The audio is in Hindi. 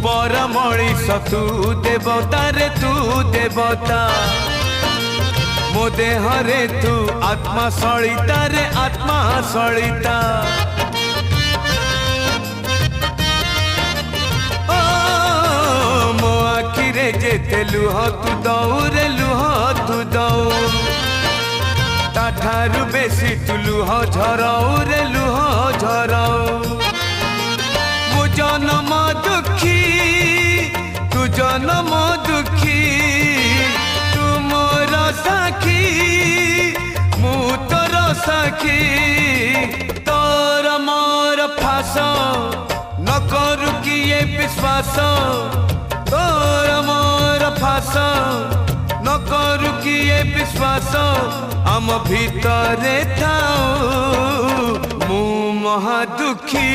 पर मणिष तू देवता रे तू देवता मो देह रे तू आत्मा सलिता रे आत्मा सलिता ओ मो आखि रे जेते लुह तू दऊ रे लुह तू दऊ ताठारु बेसी तू लुह झराऊ रे लुह झराऊ मो जन्म दुखी तू जन्म दुखी तू मोर साखी मु तोर साखी तोर मोर फास न करू किए विश्वास तोर मोर फास न करू किए विश्वास आम भितरे थाऊ मु महा दुखी।